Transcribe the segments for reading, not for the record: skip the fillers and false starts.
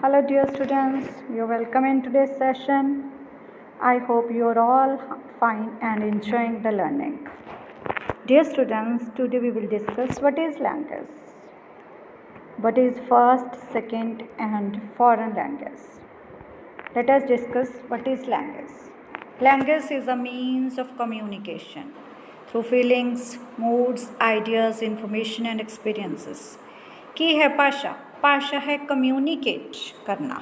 Hello dear students, you're welcome in today's session. I hope you're all fine and enjoying the learning. Dear students, today we will discuss what is language. What is first, second and foreign language. Let us discuss what is language. Language is a means of communication through feelings, moods, ideas, information and experiences. ਕੀ ਹੈ ਭਾਸ਼ਾ? ਭਾਸ਼ਾ ਹੈ communicate ਕਰਨਾ,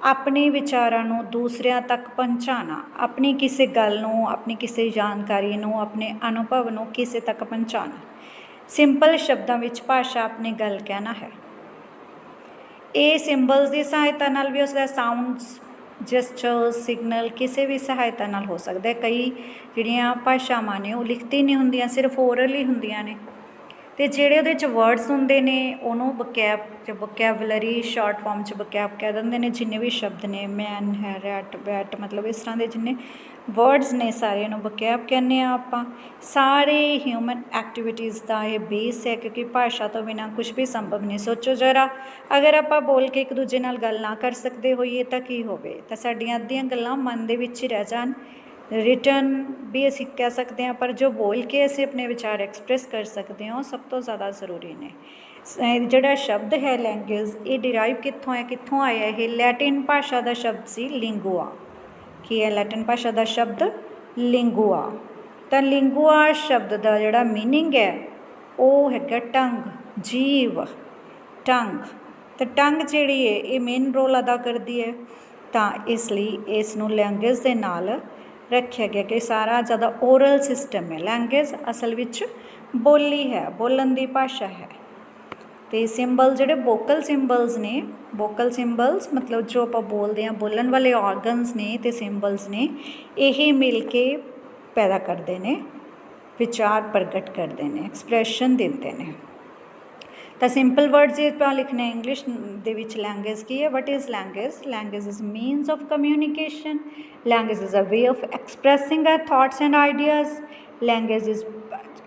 ਆਪਣੇ ਵਿਚਾਰਾਂ ਨੂੰ ਦੂਸਰਿਆਂ ਤੱਕ ਪਹੁੰਚਾਉਣਾ, ਆਪਣੀ ਕਿਸੇ ਗੱਲ ਨੂੰ, ਆਪਣੀ ਕਿਸੇ ਜਾਣਕਾਰੀ ਨੂੰ, ਆਪਣੇ ਅਨੁਭਵ ਨੂੰ ਕਿਸੇ ਤੱਕ ਪਹੁੰਚਾਉਣਾ। ਸਿੰਪਲ ਸ਼ਬਦਾਂ ਵਿੱਚ ਭਾਸ਼ਾ ਆਪਣੀ ਗੱਲ ਕਹਿਣਾ ਹੈ। ਇਹ ਸਿੰਬਲਸ ਦੀ ਸਹਾਇਤਾ ਨਾਲ ਵੀ ਉਸਦਾ ਸਾਊਂਡਸ, ਜੈਸਚਰਸ, ਸਿਗਨਲ ਕਿਸੇ ਵੀ ਸਹਾਇਤਾ ਨਾਲ ਹੋ ਸਕਦਾ ਹੈ। ਕਈ ਜਿਹੜੀਆਂ ਭਾਸ਼ਾਵਾਂ ਨੇ ਉਹ ਲਿਖਤੀ ਨਹੀਂ ਹੁੰਦੀਆਂ, ਸਿਰਫ ਓਰਲ ਹੀ ਹੁੰਦੀਆਂ ਨੇ। ਅਤੇ ਜਿਹੜੇ ਉਹਦੇ 'ਚ ਵਰਡਸ ਹੁੰਦੇ ਨੇ ਉਹਨੂੰ ਵੋਕੈਬਲਰੀ ਸ਼ਾਰਟ ਫਾਰਮ 'ਚ ਵੋਕੈਬ ਕਹਿ ਦਿੰਦੇ ਨੇ। ਜਿੰਨੇ ਵੀ ਸ਼ਬਦ ਨੇ ਮੈਨ ਹੈ, ਰੈਟ, ਬੈਟ, ਮਤਲਬ ਇਸ ਤਰ੍ਹਾਂ ਦੇ ਜਿੰਨੇ ਵਰਡਸ ਨੇ ਸਾਰਿਆਂ ਨੂੰ ਵੋਕੈਬ ਕਹਿੰਦੇ ਹਾਂ ਆਪਾਂ। ਸਾਰੇ ਹਿਊਮਨ ਐਕਟੀਵਿਟੀਜ਼ ਦਾ ਇਹ ਬੇਸ ਹੈ, ਕਿਉਂਕਿ ਭਾਸ਼ਾ ਤੋਂ ਬਿਨਾਂ ਕੁਛ ਵੀ ਸੰਭਵ ਨਹੀਂ। ਸੋਚੋ ਜ਼ਰਾ, ਅਗਰ ਆਪਾਂ ਬੋਲ ਕੇ ਇੱਕ ਦੂਜੇ ਨਾਲ ਗੱਲ ਨਾ ਕਰ ਸਕਦੇ ਹੋਈਏ ਤਾਂ ਕੀ ਹੋਵੇ? ਤਾਂ ਸਾਡੀਆਂ ਅੱਧੀਆਂ ਗੱਲਾਂ ਮਨ ਦੇ ਵਿੱਚ ਹੀ ਰਹਿ ਜਾਣ। ਰਿਟਨ ਵੀ ਅਸੀਂ ਕਹਿ ਸਕਦੇ ਹਾਂ, ਪਰ ਜੋ ਬੋਲ ਕੇ ਅਸੀਂ ਆਪਣੇ ਵਿਚਾਰ ਐਕਸਪ੍ਰੈਸ ਕਰ ਸਕਦੇ ਹਾਂ ਉਹ ਸਭ ਤੋਂ ਜ਼ਿਆਦਾ ਜ਼ਰੂਰੀ ਨੇ। ਜਿਹੜਾ ਸ਼ਬਦ ਹੈ ਲੈਂਗੁਏਜ, ਇਹ ਡਿਰਾਈਵ ਕਿੱਥੋਂ ਹੈ, ਕਿੱਥੋਂ ਆਇਆ? ਇਹ ਲੈਟਿਨ ਭਾਸ਼ਾ ਦਾ ਸ਼ਬਦ ਸੀ ਲਿੰਗੂਆ। ਕੀ ਹੈ ਲੈਟਿਨ ਭਾਸ਼ਾ ਦਾ ਸ਼ਬਦ? ਲਿੰਗੂਆ। ਤਾਂ ਲਿੰਗੂਆ ਸ਼ਬਦ ਦਾ ਜਿਹੜਾ ਮੀਨਿੰਗ ਹੈ ਉਹ ਹੈਗਾ ਟੰਗ, ਜੀਵ, ਟੰਗ। ਤਾਂ ਟੰਗ ਜਿਹੜੀ ਹੈ ਇਹ ਮੇਨ ਰੋਲ ਅਦਾ ਕਰਦੀ ਹੈ, ਤਾਂ ਇਸ ਲਈ ਇਸ ਨੂੰ ਲੈਂਗੁਏਜ ਦੇ ਨਾਲ ਰੱਖਿਆ ਗਿਆ ਕਿ ਸਾਰਾ ਜ਼ਿਆਦਾ ਓਰਲ ਸਿਸਟਮ ਹੈ। ਲੈਂਗੁਏਜ ਅਸਲ ਵਿੱਚ ਬੋਲੀ ਹੈ, ਬੋਲਣ ਦੀ ਭਾਸ਼ਾ ਹੈ। ਅਤੇ ਸਿੰਬਲ ਜਿਹੜੇ ਵੋਕਲ ਸਿੰਬਲਸ ਨੇ, ਵੋਕਲ ਸਿੰਬਲਸ ਮਤਲਬ ਜੋ ਆਪਾਂ ਬੋਲਦੇ ਹਾਂ, ਬੋਲਣ ਵਾਲੇ ਔਰਗਨਸ ਨੇ ਅਤੇ ਸਿੰਬਲਸ ਨੇ, ਇਹ ਮਿਲ ਕੇ ਪੈਦਾ ਕਰਦੇ ਨੇ, ਵਿਚਾਰ ਪ੍ਰਗਟ ਕਰਦੇ ਨੇ, ਐਕਸਪ੍ਰੈਸ਼ਨ ਦਿੰਦੇ ਨੇ। ਤਾਂ ਸਿੰਪਲ ਵਰਡ ਜੇ ਆਪਾਂ ਲਿਖਣੇ ਇੰਗਲਿਸ਼ ਦੇ ਵਿੱਚ ਲੈਂਗੁਏਜ ਕੀ ਹੈ? What is language? Language is means of communication. Language is a way of expressing our thoughts and ideas. Language is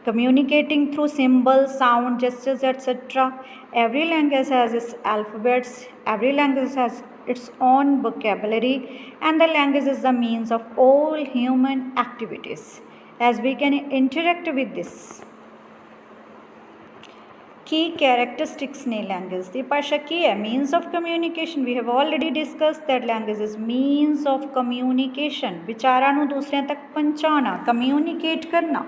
communicating through symbols, sound, gestures, etc. Every language has its alphabets, every language has its own vocabulary, and the language is the means of all human activities. As we can interact with this, ਕੀ characteristics ਨੇ language ਦੀ? ਭਾਸ਼ਾ ਕੀ ਹੈ? Means of communication. We have already discuss that language is means of communication. ਵਿਚਾਰਾਂ ਨੂੰ ਦੂਸਰਿਆਂ ਤੱਕ ਪਹੁੰਚਾਉਣਾ, ਕਮਿਊਨੀਕੇਟ ਕਰਨਾ।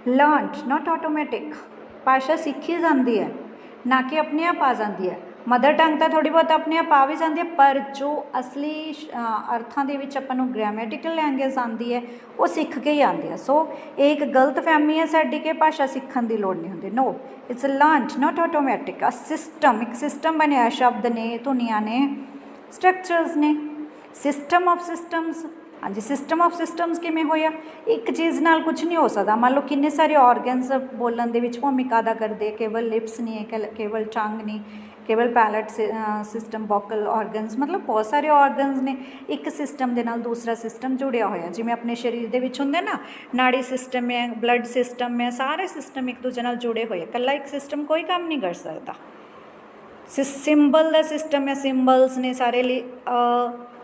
Learned, not automatic. ਭਾਸ਼ਾ ਸਿੱਖੀ ਜਾਂਦੀ ਹੈ, ਨਾ ਕਿ ਆਪਣੇ ਆਪ ਆ ਜਾਂਦੀ ਹੈ। ਮਦਰ ਟੰਗ ਤਾਂ ਥੋੜ੍ਹੀ ਬਹੁਤ ਆਪਣੇ ਆਪ ਆ ਵੀ ਜਾਂਦੀ ਹੈ, ਪਰ ਜੋ ਅਸਲੀ ਅਰਥਾਂ ਦੇ ਵਿੱਚ ਆਪਾਂ ਨੂੰ ਗ੍ਰਾਮੈਟੀਕਲ ਲੈਂਗੁਏਜ ਆਉਂਦੀ ਹੈ ਉਹ ਸਿੱਖ ਕੇ ਹੀ ਆਉਂਦੀ ਹੈ। ਸੋ ਇਹ ਇੱਕ ਗਲਤ ਫਹਿਮੀ ਹੈ ਸਾਡੀ ਕਿ ਭਾਸ਼ਾ ਸਿੱਖਣ ਦੀ ਲੋੜ ਨਹੀਂ ਹੁੰਦੀ। No, it's learned, not automatic. A system, ਇੱਕ ਸਿਸਟਮ ਬਣਿਆ, ਸ਼ਬਦ ਨੇ, ਧੁਨੀਆਂ ਨੇ, ਸਟਰਕਚਰਸ ਨੇ। System of systems. ਹਾਂਜੀ, ਸਿਸਟਮ ਆਫ ਸਿਸਟਮਸ ਕਿਵੇਂ ਹੋਇਆ? ਇੱਕ ਚੀਜ਼ ਨਾਲ ਕੁਛ ਨਹੀਂ ਹੋ ਸਕਦਾ। ਮੰਨ ਲਓ ਕਿੰਨੇ ਸਾਰੇ ਔਰਗਨਸ ਬੋਲਣ ਦੇ ਵਿੱਚ ਭੂਮਿਕਾ ਅਦਾ ਕਰਦੇ। ਕੇਵਲ ਲਿਪਸ ਨਹੀਂ ਹੈ, ਕੇਵਲ ਟੰਗ ਨਹੀਂ, ਕੇਵਲ ਪੈਲਟ ਸਿਸਟਮ, ਵੋਕਲ ਔਰਗਨਸ, ਮਤਲਬ ਬਹੁਤ ਸਾਰੇ ਔਰਗਨਸ ਨੇ। ਇੱਕ ਸਿਸਟਮ ਦੇ ਨਾਲ ਦੂਸਰਾ ਸਿਸਟਮ ਜੁੜਿਆ ਹੋਇਆ। ਜਿਵੇਂ ਆਪਣੇ ਸਰੀਰ ਦੇ ਵਿੱਚ ਹੁੰਦੇ ਨਾ, ਨਾੜੀ ਸਿਸਟਮ ਹੈ, ਬਲੱਡ ਸਿਸਟਮ ਹੈ, ਸਾਰੇ ਸਿਸਟਮ ਇੱਕ ਦੂਜੇ ਨਾਲ ਜੁੜੇ ਹੋਏ। ਇਕੱਲਾ ਇੱਕ ਸਿਸਟਮ ਕੋਈ ਕੰਮ ਨਹੀਂ ਕਰ ਸਕਦਾ। ਸਿੰਬਲ ਦਾ ਸਿਸਟਮ ਹੈ, ਸਿੰਬਲਸ ਨੇ ਸਾਰੇ ਲਈ,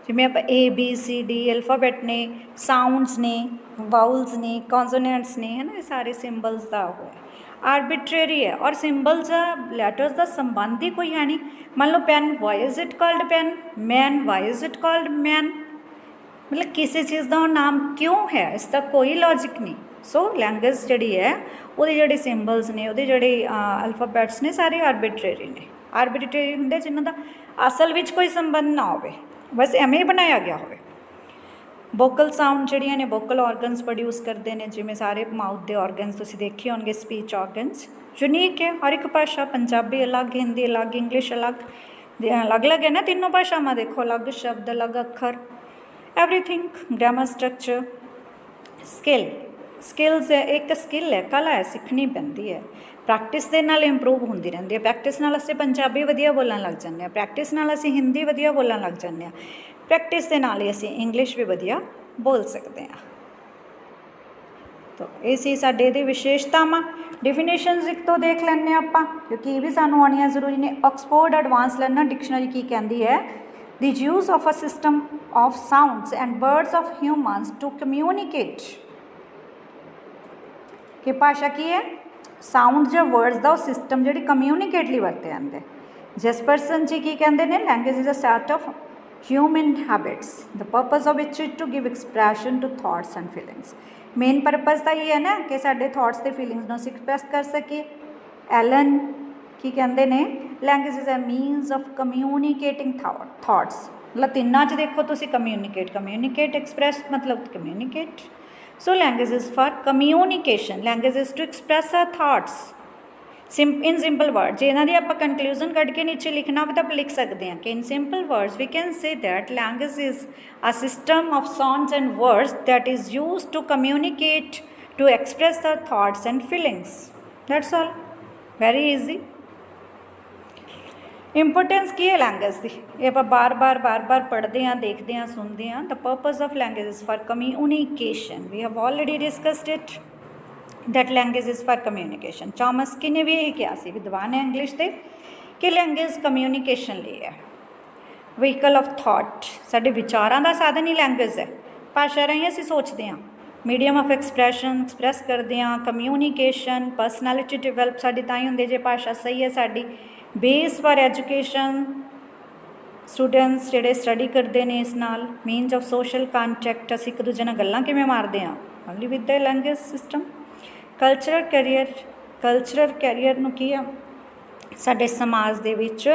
ਜਿਵੇਂ ਆਪਾਂ ABCD ਅਲਫਾਬੈਟ ਨੇ, ਸਾਊਂਡਸ ਨੇ, ਵਾਊਲਸ ਨੇ, ਕੌਨਸੋਨੈਂਟਸ ਨੇ, ਹੈ ਨਾ, ਇਹ ਸਾਰੇ ਸਿੰਬਲਸ ਦਾ ਉਹ ਹੈ। ਆਰਬਿਟਰੇਰੀ ਹੈ, ਔਰ ਸਿੰਬਲਸ ਦਾ ਲੈਟਰਸ ਦਾ ਸੰਬੰਧ ਹੀ ਕੋਈ ਹੈ ਨਹੀਂ। ਮੰਨ ਲਓ pen, why is it called pen? Man, why is it called man? ਮਤਲਬ ਕਿਸੇ ਚੀਜ਼ ਦਾ ਉਹ ਨਾਮ ਕਿਉਂ ਹੈ, ਇਸ ਦਾ ਕੋਈ ਲੌਜਿਕ ਨਹੀਂ। ਸੋ ਲੈਂਗੁਏਜ ਜਿਹੜੀ ਹੈ ਉਹਦੇ ਜਿਹੜੇ ਸਿੰਬਲਸ ਨੇ, ਉਹਦੇ ਜਿਹੜੇ ਅਲਫਾਬੈਟਸ ਨੇ, ਸਾਰੇ ਆਰਬਿਟਰੇਰੀ ਨੇ। ਆਰਬਿਟਰੇਰੀ ਹੁੰਦੇ ਜਿਨ੍ਹਾਂ ਦਾ ਅਸਲ ਵਿੱਚ ਕੋਈ ਸੰਬੰਧ ਨਾ ਹੋਵੇ, ਬਸ ਐਵੇਂ ਹੀ ਬਣਾਇਆ ਗਿਆ ਹੋਵੇ। ਵੋਕਲ ਸਾਊਂਡ ਜਿਹੜੀਆਂ ਨੇ ਵੋਕਲ ਔਰਗਨਸ ਪ੍ਰੋਡਿਊਸ ਕਰਦੇ ਨੇ, ਜਿਵੇਂ ਸਾਰੇ ਮਾਊਥ ਦੇ ਔਰਗਨਸ ਤੁਸੀਂ ਦੇਖੇ ਹੋਣਗੇ, ਸਪੀਚ ਔਰਗਨਸ। ਯੂਨੀਕ ਹੈ ਹਰ ਇੱਕ ਭਾਸ਼ਾ, ਪੰਜਾਬੀ ਅਲੱਗ, ਹਿੰਦੀ ਅਲੱਗ, ਇੰਗਲਿਸ਼ ਅਲੱਗ, ਅਲੱਗ ਹੈ ਨਾ ਤਿੰਨੋਂ ਭਾਸ਼ਾਵਾਂ। ਦੇਖੋ ਅਲੱਗ ਸ਼ਬਦ, ਅਲੱਗ ਅੱਖਰ, everything, grammar structure. Skill, skills ਹੈ, ਇੱਕ ਸਕਿੱਲ ਹੈ, ਕਲਾ ਹੈ, ਸਿੱਖਣੀ ਪੈਂਦੀ ਹੈ। ਪ੍ਰੈਕਟਿਸ ਦੇ ਨਾਲ ਇੰਪਰੂਵ ਹੁੰਦੀ ਰਹਿੰਦੀ ਹੈ। ਪ੍ਰੈਕਟਿਸ ਨਾਲ ਅਸੀਂ ਪੰਜਾਬੀ ਵਧੀਆ ਬੋਲਣ ਲੱਗ ਜਾਂਦੇ ਹਾਂ, ਪ੍ਰੈਕਟਿਸ ਨਾਲ ਅਸੀਂ ਹਿੰਦੀ ਵਧੀਆ ਬੋਲਣ ਲੱਗ ਜਾਂਦੇ ਹਾਂ, ਪ੍ਰੈਕਟਿਸ ਦੇ ਨਾਲ ਹੀ ਅਸੀਂ ਇੰਗਲਿਸ਼ ਵੀ ਵਧੀਆ ਬੋਲ ਸਕਦੇ ਹਾਂ। तो ये सी साडे इहदी विशेषतावां। डिफिनेशनस एक तो देख लैंदे आं आपां, क्योंकि ये भी सानूं आउणियां जरूरी ने। ऑक्सफोर्ड एडवांस लर्नर डिक्शनरी की कहती है, the use of a system of sounds and words of humans to communicate. कि भाषा की है, साउंड या वर्ड्स का सिस्टम जिहड़ी कम्यूनीकेट लई वरते जांदे। जिस परसन जी की कहते हैं, language is a set of human habits the purpose of which is to give expression to thoughts and feelings. Main purpose तो ये है ना कि साडे थॉट्स ते फीलिंग्स नूं एक्सप्रैस कर सकीए। एलन की कहते हैं, language is a means of communicating thoughts. मतलब तिन्नां च देखो तुसीं कम्यूनीकेट एक्सप्रैस मतलब communicate. So language is for communication, language is to express our thoughts in simple word. जे इन्हां दी आपां कंक्लूजन कढ़ के नीचे लिखना हो तो आप लिख सकते हैं कि in simple words we can say that language is a system of sounds and words that is used to communicate to express the thoughts and feelings. That's all, very easy. Importance की है language की, ये आप बार बार पढ़ते हैं, देखते हैं, सुनते हैं। The purpose of language is for communication, we have already discussed it that language is for communication. Chomsky ने भी यही कहा, विद्वान है इंग्लिश के, कि लैंग्वेज कम्यूनीकेशन लिए है। व्हीकल ऑफ थॉट, साडे विचारां दा साधन ही लैंग्वेज है। भाषा राहीं असीं सोचते हैं, मीडियम ऑफ एक्सप्रैशन एक्सप्रैस करते हैं। कम्यूनीकेशन परसनैलिटी डिवेलप साडी तां ही हुंदी जे भाषा सही है साडी। बेस फॉर एजुकेशन, स्टूडेंट्स जिहड़े स्टडी करते हैं इस नाल। मीनस ऑफ सोशल कॉन्टैक्ट, असीं एक दूजे नाल गल्लां किवें मारदे हां, only with the language system. Cultural carrier नूं की आ, साडे समाज दे विच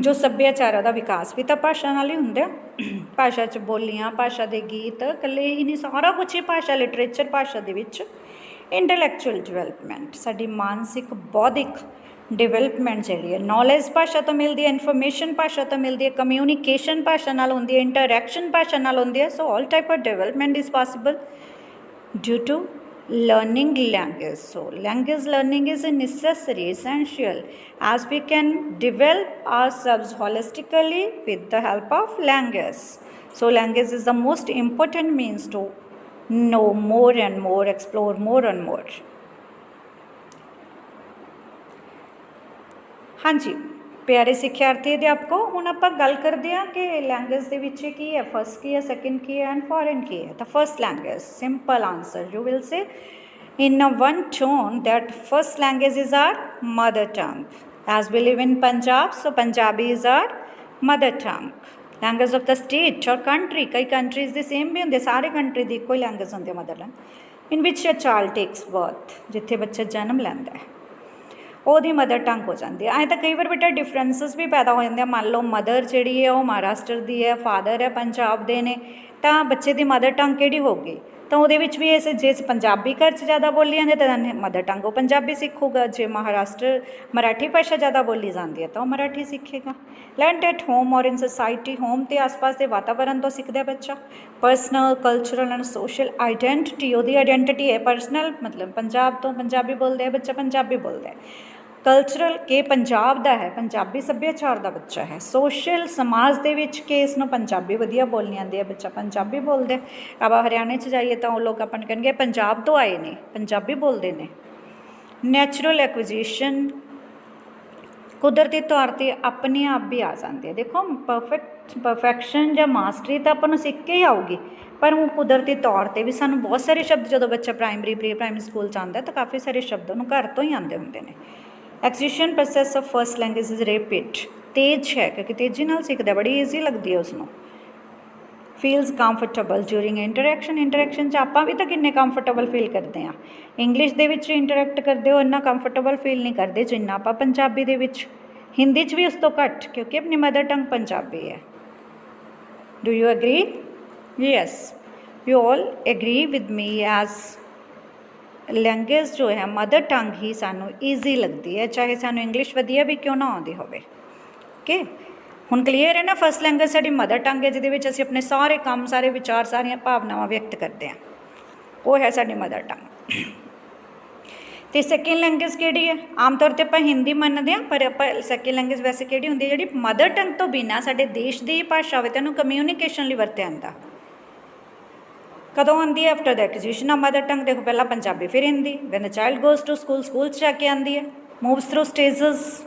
जो सभ्याचार दा विकास भी तो भाषा नाल ही हुंदा। भाषा च बोलियां, भाषा दे गीत, कल्ले ही नहीं, सारा कुछ ही भाषा, लिटरेचर भाषा दे विच। इंटलैक्चुअल डिवेलपमेंट, साडी मानसिक बौद्धिक डिवेलपमेंट जिहड़ी है, नॉलेज भाषा तो मिलती है, इन्फॉर्मेशन भाषा तो मिलती है, कम्यूनीकेशन भाषा नाल हुंदी है, इंटरैक्शन भाषा नाल हुंदी है। So all type of development is possible due to learning language. So language learning is a necessary, essential, as we can develop ourselves holistically with the help of language. So language is the most important means to know more and more, explore more and more. हाँ जी प्यारे सिक्ख्यार्थी अध्यापकों, हुण आपां गल करते हैं कि language दे विच की है, फर्स्ट की है, सैकेंड की है एंड फॉरेन की है। The first language, simple answer, you will say in a one tone that first language is our mother tongue. As we live in Punjab, so Punjabi is our mother tongue. Language of the state or country, कई countries the same भी होंगे, सारे country दी कोई language होंगे mother tongue. In which a child takes birth, जिथे बच्चा जन्म लैंदा है ਉਹਦੀ मदर टंग हो जाती है। ऐ तो कई बार बेटा डिफरेंसिस भी पैदा हो जाते हैं। मान लो मदर जी है वो महाराष्ट्र की है, फादर है पंजाब के ने, तो बच्चे की मदर टंग कि होगी, तो वो भी इस जे पंजाबी घर च ज़्यादा बोली जाती है तो मदर टंग वो पंजाबी सीखूगा। जे महाराष्ट्र मराठी भाषा ज़्यादा बोली जाती है तो वह मराठी सीखेगा। लर्नड एट होम और इन सोसाइटी, होम के आस पास के वातावरण तो सीखता है बच्चा। Personal cultural and social identity, वो आइडेंटिटी है पर्सनल, मतलब पंजाब तो पंजाबी बोलता है बच्चा, पंजाबी बोलता है। कल्चरल के पंजाब का है, पंजाबी सभ्याचार का बच्चा है। सोशल समाज के विच के इसनों पंजाबी वधिया बोलनी आती है, बच्चा पंजाबी बोलता है। अब हरियाणे जाइए तो लोग अपन कहेंगे पंजाब तो आए ने, पंजाबी बोलते हैं। नैचुरल एक्विजिशन, कुदरती तौर पर अपने आप भी आ जाती है। देखो परफैक्शन या मास्टरी तो अपन सीख के ही आऊगी, पर वो कुदरती तौर पर भी सानू बहुत सारे शब्द, जो बच्चा प्राइमरी प्री प्राइमरी स्कूल च आता है तो काफ़ी सारे शब्द उन्होंने घर तो ही आते होंगे ने। Acquisition process of first language is rapid, तेज है क्योंकि तेजी नाल सीखता, बड़ी ईजी लगती है उसनों। Feels comfortable during interaction, interaction च आपां भी तो किन्ने कंफर्टेबल फील करते हैं। इंग्लिश दे विच इंटरैक्ट करते हो इन्ना कंफर्टेबल फील नहीं करते जिन्ना आपां पंजाबी दे विच, हिंदी च भी उस तो घट, क्योंकि अपनी मदर टंग पंजाबी है। Do you agree? Yes, you all agree with me as language जो है मदर टंग ही सानू ईजी लगती है, चाहे सानू इंग्लिश वधिया भी क्यों ना आती होवे। ओके, हुण क्लीयर है ना। फर्स्ट लैंग्वेज साडी मदर टंग है, जिहदे विच असीं अपने सारे काम, सारे विचार, सारियां भावनावां व्यक्त करते हैं, वो है साडी मदर टंग। तो सैकेंड लैंग्वेज किहड़ी है? आम तौर पर आपां हिंदी मनदे हां, पर आपां सैकेंड लैंग्वेज वैसे किहड़ी हुंदी है, जिहड़ी मदर टंग तो बिना साडे देश दी भाषा होवे ते उहनूं कम्यूनीकेशन लई वरतिया जांदा। कदों आती है? After the acquisition of mother tongue. देखो पहला पंजाबी फिर Hindi. When the child goes to school, school जाके आती है। Moves through stages,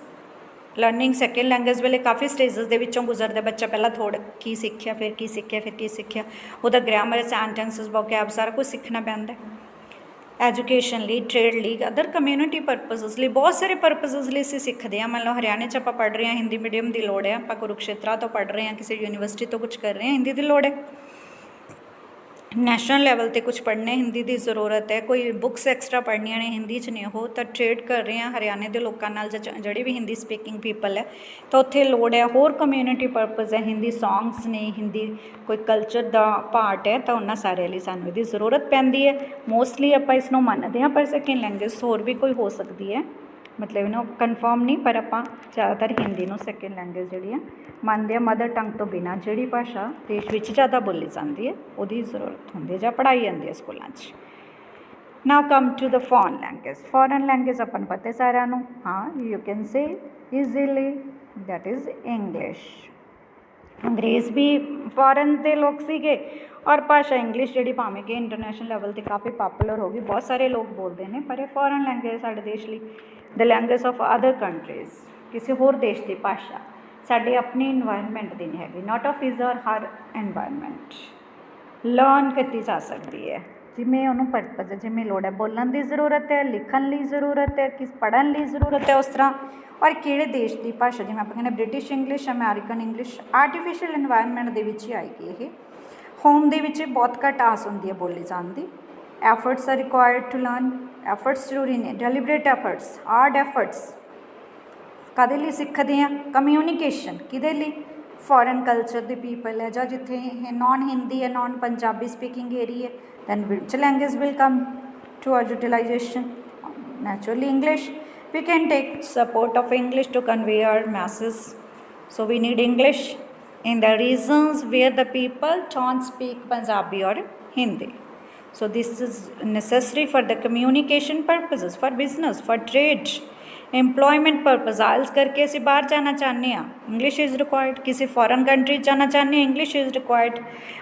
learning second language वेले काफ़ी स्टेजेस के विचों गुजरता बच्चा। पहला थोड़ा की सीखिया, फिर की सीखिया, फिर की सीखिया, वह ग्रामर, सेंटेंसिस, वोकैब सारा कुछ सीखना पैंदा है। एजुकेशन ली, ट्रेड ली, अदर कम्यूनिटी परपज़ लिए, बहुत सारे परपज़ लिए असीं सीखते हैं। मान लो हरियाणे च आपां पढ़ रहे हैं, हिंदी मीडियम की लोड़ है, आपां कुरुक्षेत्रा तो पढ़ रहे हैं, किसी यूनीवर्सिटी तो कुछ कर रहे हैं, हिंदी की लोड़ है। नैशनल लैवल पर कुछ पढ़ने हिंदी की जरूरत है, कोई बुक्स एक्सट्रा पढ़निया ने हिंदी च नहीं, हो तो ट्रेड कर रहे हैं हरियाणे के लोगों नाल, जिहड़ी भी हिंदी स्पीकिंग पीपल है, तो उत्थे लोड़ है। होर कम्यूनिटी परपज़ है, हिंदी सॉन्ग्स ने, हिंदी कोई कल्चर का पार्ट है, तो उन्होंने सारे लिए सानूं इहदी जरूरत पैंदी है। मोस्टली आपां इसनूं मनदे हां, पर सैकेंड लैंगुएज होर भी कोई हो सकती है, मतलब इन्हों कन्फर्म नहीं, पर आपां ज़्यादातर हिंदी नूं सैकेंड लैंगुएज जिहड़ी है मनदे आ। मदर टंग तो बिना जिहड़ी भाषा देश विच ज़्यादा बोली जाती है उहदी जरूरत होंदी है, जां पढ़ाई जाती है स्कूलों च। Now come to the foreign language. Foreign language अपन पता है सारा नूं, हाँ you can say easily, that is English. अंग्रेज़ भी फॉरन के लोग सीगे, और भाषा इंग्लिश जी भावें कि इंटरनेशनल लैवल पर काफ़ी पॉपूलर हो गई, बहुत सारे लोग बोलते हैं, पर यह फॉरन लैंगुएज साडे देश लिए the language of other countries, किसी होर देश की भाषा, साडी अपनी इन्वायरमेंट की नहीं हैगी, नॉट ऑफ इज़ और हर एनवायरमेंट लर्न की जा सकती है, जिमें उन्होंने परपज़ है, जिमें लोड़ है, बोलने की जरूरत है, लिखण की जरूरत है, किस पढ़न की जरूरत है, उस तरह, और किहड़े देश की भाषा, जिवें आपां कहने British English, American English, artificial environment के विच ही आएगी ये। होम दे विच बहुत घट आस होंदी है बोली जाने की। Efforts are required to learn, efforts जरूरी ने, डेलीबरेट एफर्ट्स, हार्ड एफर्ट्स, कदे लिए सीखते हैं? कम्यूनीकेशन किहदे लिए? फॉरेन कल्चर द पीपल है, जां जिथे नॉन हिंदी है, non Punjabi speaking area, then which language will come to our utilization? Naturally English. We can take support of English to convey our masses. So we need English in the regions where the people don't speak Punjabi or Hindi. So this is necessary for the communication purposes, for business, for trade, employment purpose. IELTS करके असीं बाहर जाना चाहते हैं, English is required. किसी foreign country जाना चाहते हैं, English is required.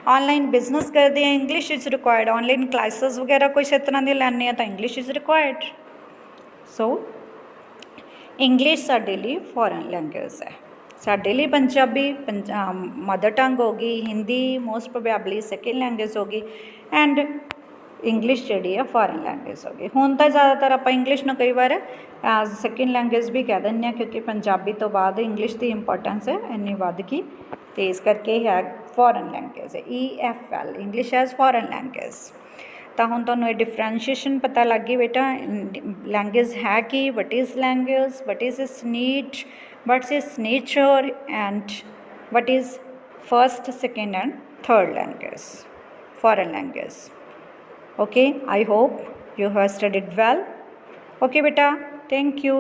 Online business करते हैं, English is required. Online classes वगैरह कुछ इस तरह की लैने तो English is required. So English साडे लिए फॉरन लैंगुएज है, साडे लिए पंजाबी मदर टंग होगी, Hindi most probably second language होगी, एंड इंग्लिश जी है फॉरन लैंगुएज होगी। हुण तो ज़्यादातर आप इंग्लिश नूं कई बार एज सैकेंड लैंगुएज भी कह दें, क्योंकि पंजाबी तो बाद इंग्लिश की इंपोर्टेंस है इन्नी वध गई, तो इस करके है फॉरन लैंगुएज है, EFL, English as foreign language. तो हुण तुहानूं ये डिफरेंशिएशन पता लग गई बेटा, लैंगुएज है कि, what is language, what is it's need, what's it's nature, and what is first, second and third language, foreign language. Okay, I hope you have studied well. Okay beta, thank you.